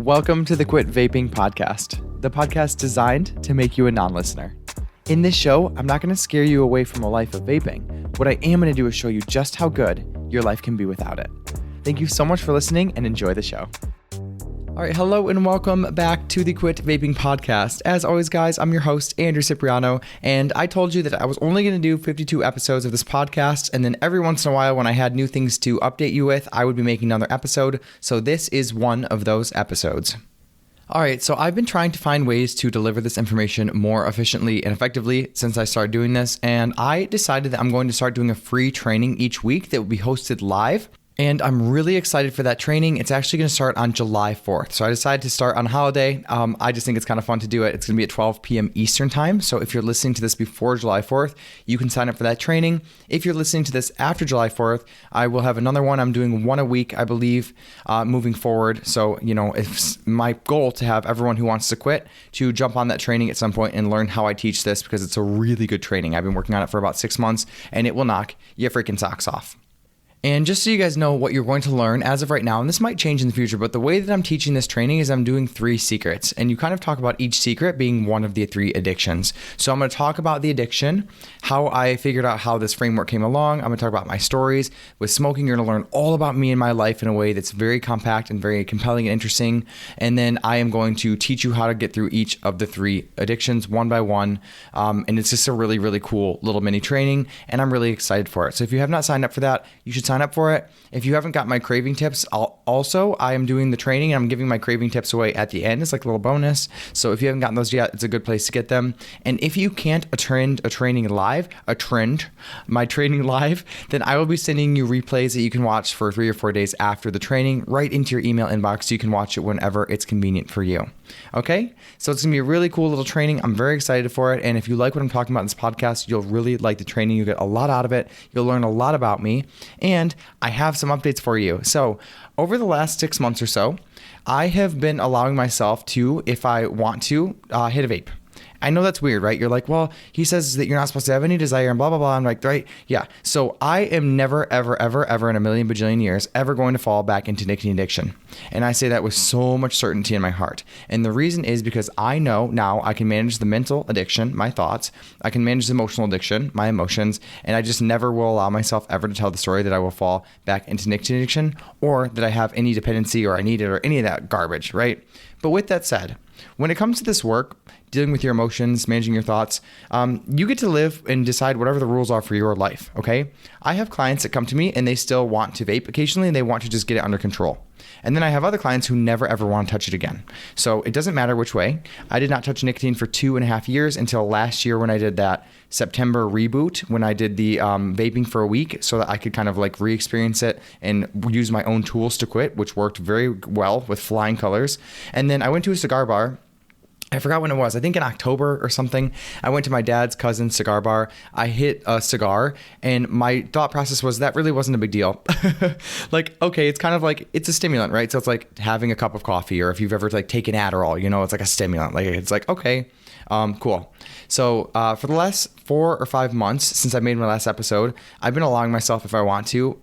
Welcome to the Quit Vaping podcast, the podcast designed to make you a non-listener. In this show, I'm not going to scare you away from a life of vaping. What I am going to do is show you just how good your life can be without it. Thank you so much for listening and enjoy the show. All right, hello and welcome back to the Quit Vaping podcast. As always, guys, I'm your host, Andrew Cipriano, and I told you that I was only going to do 52 episodes of this podcast, and then every once in a while when I had new things to update you with, I would be making another episode, so this is one of those episodes. All right, so I've been trying to find ways to deliver this information more efficiently and effectively since I started doing this, and I decided that I'm going to start doing a free training each week that will be hosted live. And I'm really excited for that training. It's actually going to start on July 4th. So I decided to start on a holiday. I just think it's kind of fun to do it. It's going to be at 12 p.m. Eastern time. So if you're listening to this before July 4th, you can sign up for that training. If you're listening to this after July 4th, I will have another one. I'm doing one a week, I believe, moving forward. So, it's my goal to have everyone who wants to quit to jump on that training at some point and learn how I teach this because it's a really good training. I've been working on it for about 6 months and it will knock your freaking socks off. And just so you guys know what you're going to learn as of right now, and this might change in the future, but the way that I'm teaching this training is I'm doing 3 secrets. And you kind of talk about each secret being one of the 3 addictions. So I'm going to talk about the addiction, how I figured out how this framework came along. I'm going to talk about my stories. With smoking, you're going to learn all about me and my life in a way that's very compact and very compelling and interesting. And then I am going to teach you how to get through each of the 3 addictions one by one. And it's just a really, really cool little mini training. And I'm really excited for it. So if you have not signed up for that, you should sign up for it. If you haven't got my craving tips, I am doing the training and I'm giving my craving tips away at the end. It's like a little bonus. So if you haven't gotten those yet, it's a good place to get them. And if you can't attend my training live, then I will be sending you replays that you can watch for 3 or 4 days after the training right into your email inbox so you can watch it whenever it's convenient for you. Okay? So it's going to be a really cool little training. I'm very excited for it. And if you like what I'm talking about in this podcast, you'll really like the training. You'll get a lot out of it. You'll learn a lot about me. And I have some updates for you. So over the last 6 months or so, I have been allowing myself to, if I want to, hit a vape. I know that's weird, right? You're like, well, he says that you're not supposed to have any desire and blah, blah, blah. I'm like, right? Yeah. So I am never, ever, ever, ever in a million bajillion years ever going to fall back into nicotine addiction. And I say that with so much certainty in my heart. And the reason is because I know now I can manage the mental addiction, my thoughts. I can manage the emotional addiction, my emotions. And I just never will allow myself ever to tell the story that I will fall back into nicotine addiction or that I have any dependency or I need it or any of that garbage, right? But with that said, when it comes to this work, dealing with your emotions, managing your thoughts, you get to live and decide whatever the rules are for your life, okay? I have clients that come to me and they still want to vape occasionally and they want to just get it under control. And then I have other clients who never ever want to touch it again. So it doesn't matter which way. I did not touch nicotine for 2.5 years until last year when I did that September reboot, when I did the vaping for a week so that I could kind of like re-experience it and use my own tools to quit, which worked very well with flying colors. And then I went to a cigar bar. I forgot when it was. I think in October or something. I went to my dad's cousin's cigar bar. I hit a cigar and my thought process was that really wasn't a big deal. Like, okay, it's kind of like, it's a stimulant, right? So it's like having a cup of coffee or if you've ever like taken Adderall, it's like a stimulant. Like it's like, okay, cool. So for the last 4 or 5 months since I made my last episode, I've been allowing myself, if I want to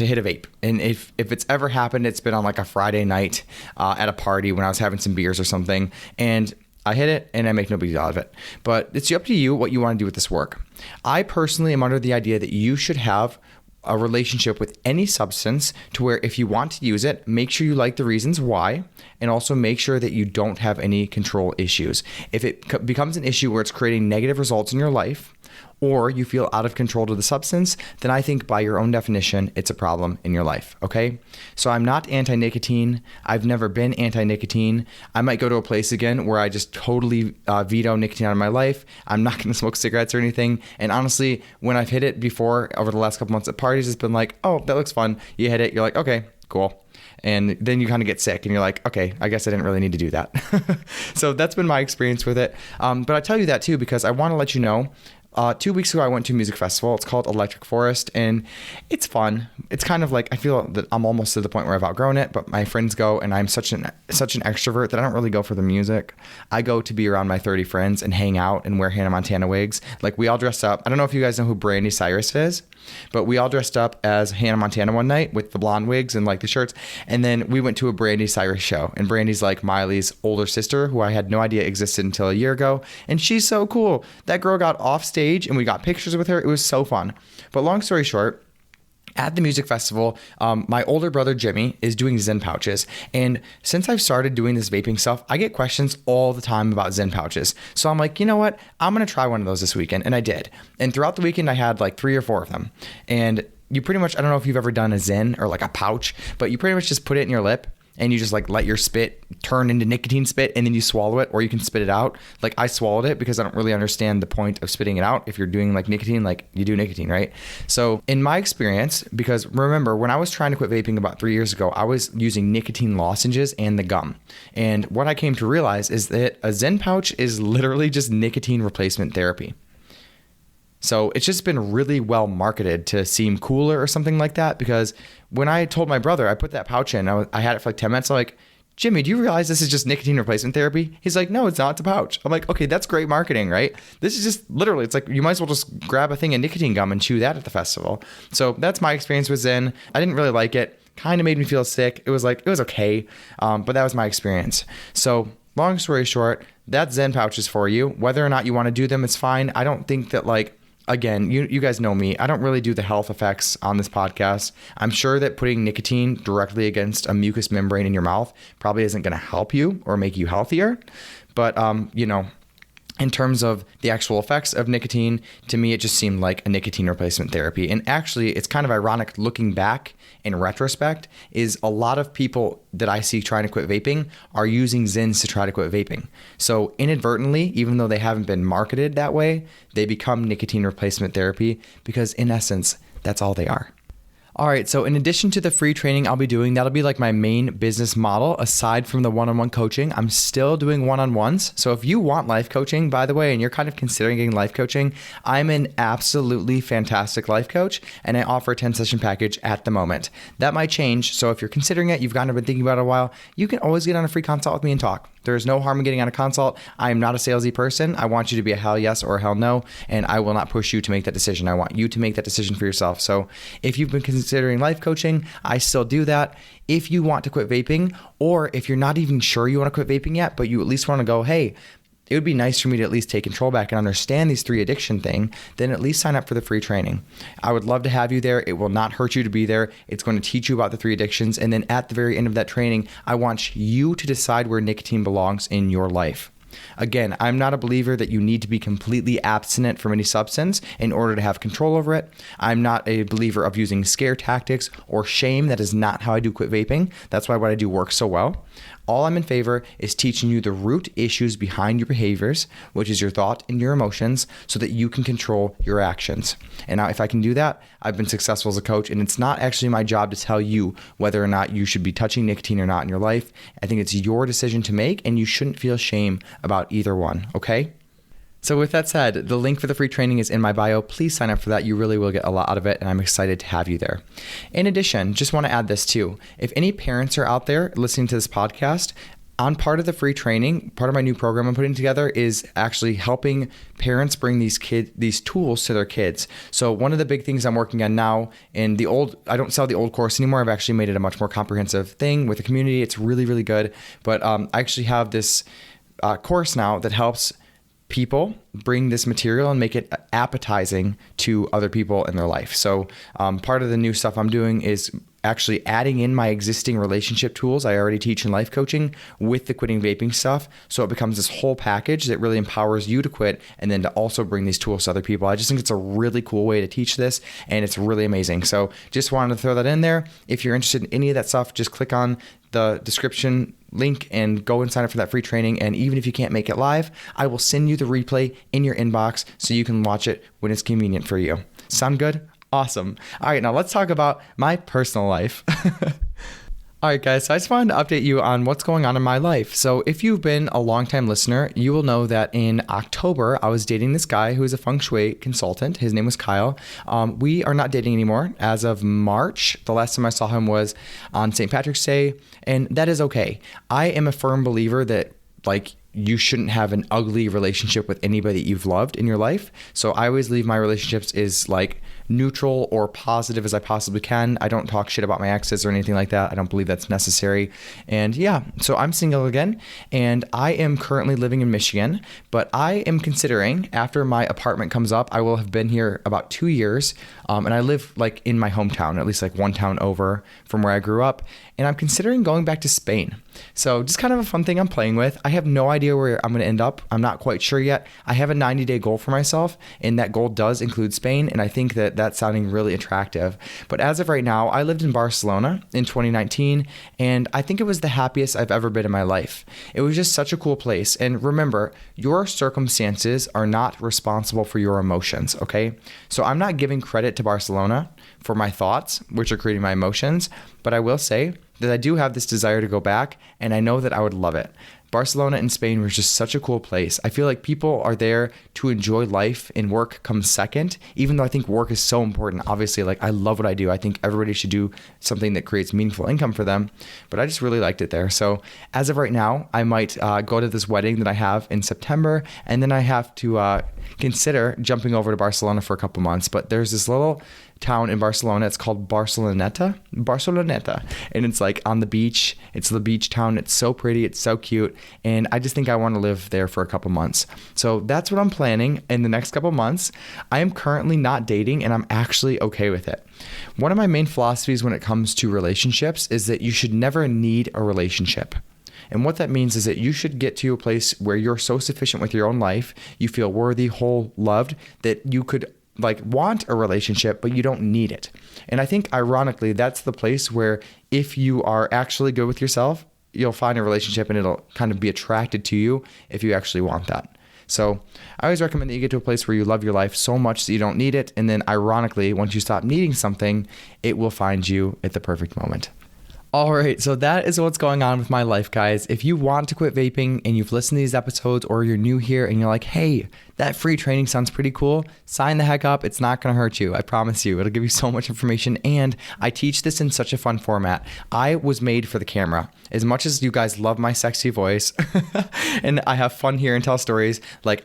hit a vape. And if it's ever happened, it's been on like a Friday night at a party when I was having some beers or something. And I hit it and I make no big deal out of it. But it's up to you what you want to do with this work. I personally am under the idea that you should have a relationship with any substance to where if you want to use it, make sure you like the reasons why, and also make sure that you don't have any control issues. If it becomes an issue where it's creating negative results in your life, or you feel out of control to the substance, then I think by your own definition, it's a problem in your life, okay? So I'm not anti-nicotine. I've never been anti-nicotine. I might go to a place again where I just totally veto nicotine out of my life. I'm not going to smoke cigarettes or anything. And honestly, when I've hit it before over the last couple months at parties, it's been like, oh, that looks fun. You hit it. You're like, okay, cool. And then you kind of get sick and you're like, okay, I guess I didn't really need to do that. So that's been my experience with it. But I tell you that too, because I want to let you know 2 weeks ago, I went to a music festival. It's called Electric Forest, and it's fun. It's kind of like, I feel that I'm almost to the point where I've outgrown it, but my friends go, and I'm such an extrovert that I don't really go for the music. I go to be around my 30 friends and hang out and wear Hannah Montana wigs. Like, we all dressed up. I don't know if you guys know who Brandy Cyrus is, but we all dressed up as Hannah Montana one night with the blonde wigs and like the shirts. And then we went to a Brandy Cyrus show, and Brandy's like Miley's older sister, who I had no idea existed until a year ago. And she's so cool. That girl got off stage and we got pictures with her. It was so fun. But long story short, at the music festival, my older brother Jimmy is doing Zen pouches. And since I've started doing this vaping stuff, I get questions all the time about Zen pouches. So I'm like, you know what? I'm going to try one of those this weekend. And I did. And throughout the weekend, I had like 3 or 4 of them. And you pretty much, I don't know if you've ever done a Zen or like a pouch, but you pretty much just put it in your lip and you just like let your spit turn into nicotine spit, and then you swallow it, or you can spit it out. Like, I swallowed it because I don't really understand the point of spitting it out. If you're doing like nicotine, like you do nicotine, right? So in my experience, because remember, when I was trying to quit vaping about 3 years ago, I was using nicotine lozenges and the gum. And what I came to realize is that a Zen pouch is literally just nicotine replacement therapy. So it's just been really well marketed to seem cooler or something like that, because when I told my brother, I put that pouch in, I had it for like 10 minutes. I'm like, Jimmy, do you realize this is just nicotine replacement therapy? He's like, no, it's not. It's a pouch. I'm like, okay, that's great marketing, right? This is just literally, it's like, you might as well just grab a thing of nicotine gum and chew that at the festival. So that's my experience with Zen. I didn't really like it. Kind of made me feel sick. It was okay. But that was my experience. So long story short, that Zen pouch is for you. Whether or not you want to do them, it's fine. I don't think that, like, again, you guys know me. I don't really do the health effects on this podcast. I'm sure that putting nicotine directly against a mucous membrane in your mouth probably isn't going to help you or make you healthier. But, in terms of the actual effects of nicotine, to me, it just seemed like a nicotine replacement therapy. And actually, it's kind of ironic looking back in retrospect, is a lot of people that I see trying to quit vaping are using Zens to try to quit vaping. So inadvertently, even though they haven't been marketed that way, they become nicotine replacement therapy, because in essence, that's all they are. All right, so in addition to the free training I'll be doing, that'll be like my main business model. Aside from the one-on-one coaching, I'm still doing one-on-ones. So if you want life coaching, by the way, and you're kind of considering getting life coaching, I'm an absolutely fantastic life coach, and I offer a 10-session package at the moment. That might change, so if you're considering it, you've kind of been thinking about it a while, you can always get on a free consult with me and talk. There's no harm in getting on a consult. I am not a salesy person. I want you to be a hell yes or a hell no, and I will not push you to make that decision. I want you to make that decision for yourself. So if you've been considering life coaching, I still do that. If you want to quit vaping, or if you're not even sure you want to quit vaping yet, but you at least want to go, hey, it would be nice for me to at least take control back and understand these 3 addiction thing, then at least sign up for the free training. I would love to have you there. It will not hurt you to be there. It's going to teach you about the 3 addictions. And then at the very end of that training, I want you to decide where nicotine belongs in your life. Again, I'm not a believer that you need to be completely abstinent from any substance in order to have control over it. I'm not a believer of using scare tactics or shame. That is not how I do quit vaping. That's why what I do works so well. All I'm in favor is teaching you the root issues behind your behaviors, which is your thought and your emotions, so that you can control your actions. And now if I can do that, I've been successful as a coach, and it's not actually my job to tell you whether or not you should be touching nicotine or not in your life. I think it's your decision to make, and you shouldn't feel shame about either one, okay? So with that said, the link for the free training is in my bio. Please sign up for that. You really will get a lot out of it, and I'm excited to have you there. In addition, just want to add this too. If any parents are out there listening to this podcast, on part of the free training, part of my new program I'm putting together is actually helping parents bring these tools to their kids. So one of the big things I'm working on now, I don't sell the old course anymore. I've actually made it a much more comprehensive thing with the community. It's really, really good. But I actually have this course now that helps people bring this material and make it appetizing to other people in their life. So part of the new stuff I'm doing is actually adding in my existing relationship tools I already teach in life coaching with the quitting vaping stuff. So it becomes this whole package that really empowers you to quit and then to also bring these tools to other people. I just think it's a really cool way to teach this, and it's really amazing. So just wanted to throw that in there. If you're interested in any of that stuff, just click on the description link and go and sign up for that free training. And even if you can't make it live, I will send you the replay in your inbox so you can watch it when it's convenient for you. Sound good? Awesome. All right, now let's talk about my personal life. All All right, guys, so I just wanted to update you on what's going on in my life. So if you've been a longtime listener, you will know that in October, I was dating this guy who is a feng shui consultant. His name was Kyle. We are not dating anymore as of March. The last time I saw him was on St. Patrick's Day, and that is okay. I am a firm believer that you shouldn't have an ugly relationship with anybody that you've loved in your life. So I always leave my relationships as neutral or positive as I possibly can. I don't talk shit about my exes or anything like that. I don't believe that's necessary. And yeah, so I'm single again, and I am currently living in Michigan, but I am considering, after my apartment comes up, I will have been here about 2 years, and I live in my hometown, at least one town over from where I grew up, and I'm considering going back to Spain. So just kind of a fun thing I'm playing with. I have no idea where I'm going to end up. I'm not quite sure yet. I have a 90-day goal for myself, and that goal does include Spain, and I think that that's sounding really attractive. But as of right now, I lived in Barcelona in 2019, and I think it was the happiest I've ever been in my life. It was just such a cool place. And remember, your circumstances are not responsible for your emotions, okay? So I'm not giving credit to Barcelona for my thoughts, which are creating my emotions, but I will say that I do have this desire to go back, and I know that I would love it. Barcelona and Spain was just such a cool place. I feel like people are there to enjoy life, and work comes second, even though I think work is so important. Obviously, I love what I do. I think everybody should do something that creates meaningful income for them, but I just really liked it there. So as of right now, I might go to this wedding that I have in September, and then I have to consider jumping over to Barcelona for a couple months. But there's this little town in Barcelona. It's called Barceloneta, and it's on the beach. It's the beach town. It's so pretty. It's so cute, and I just think I want to live there for a couple months. So that's what I'm planning in the next couple months. I am currently not dating, and I'm actually okay with it. One of my main philosophies when it comes to relationships is that you should never need a relationship. And what that means is that you should get to a place where you're so sufficient with your own life, you feel worthy, whole, loved, that you could want a relationship, but you don't need it. And I think ironically, that's the place where if you are actually good with yourself, you'll find a relationship and it'll kind of be attracted to you if you actually want that. So I always recommend that you get to a place where you love your life so much that you don't need it. And then ironically, once you stop needing something, it will find you at the perfect moment. All right, so that is what's going on with my life, guys. If you want to quit vaping and you've listened to these episodes, or you're new here and you're like, hey, that free training sounds pretty cool, sign the heck up. It's not going to hurt you. I promise you. It'll give you so much information, and I teach this in such a fun format. I was made for the camera. As much as you guys love my sexy voice and I have fun here and tell stories,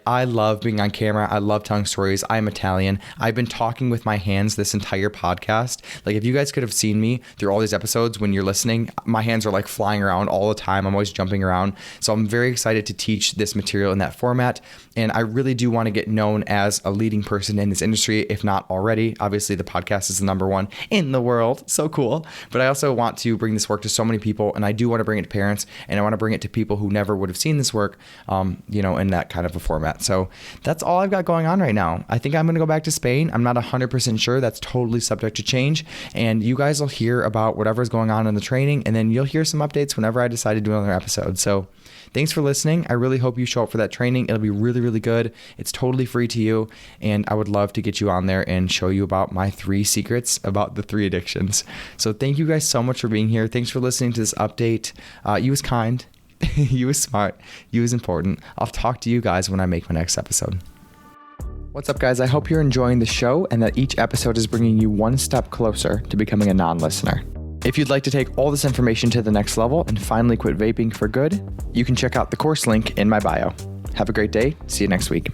I love being on camera. I love telling stories. I'm Italian. I've been talking with my hands this entire podcast. If you guys could have seen me through all these episodes when you're listening, my hands are flying around all the time. I'm always jumping around. So I'm very excited to teach this material in that format. And I really do want to get known as a leading person in this industry, if not already. Obviously, the podcast is the number one in the world. So cool. But I also want to bring this work to so many people, and I do want to bring it to parents, and I want to bring it to people who never would have seen this work, in that kind of a format. So that's all I've got going on right now. I think I'm going to go back to Spain. I'm not 100% sure. That's totally subject to change. And you guys will hear about whatever's going on in the training, and then you'll hear some updates whenever I decide to do another episode. So thanks for listening. I really hope you show up for that training. It'll be really, really good. It's totally free to you, and I would love to get you on there and show you about my 3 secrets about the 3 addictions. So thank you guys so much for being here. Thanks for listening to this update. You was kind. You was smart. You was important. I'll talk to you guys when I make my next episode. What's up, guys? I hope you're enjoying the show and that each episode is bringing you one step closer to becoming a non-listener. If you'd like to take all this information to the next level and finally quit vaping for good, you can check out the course link in my bio. Have a great day. See you next week.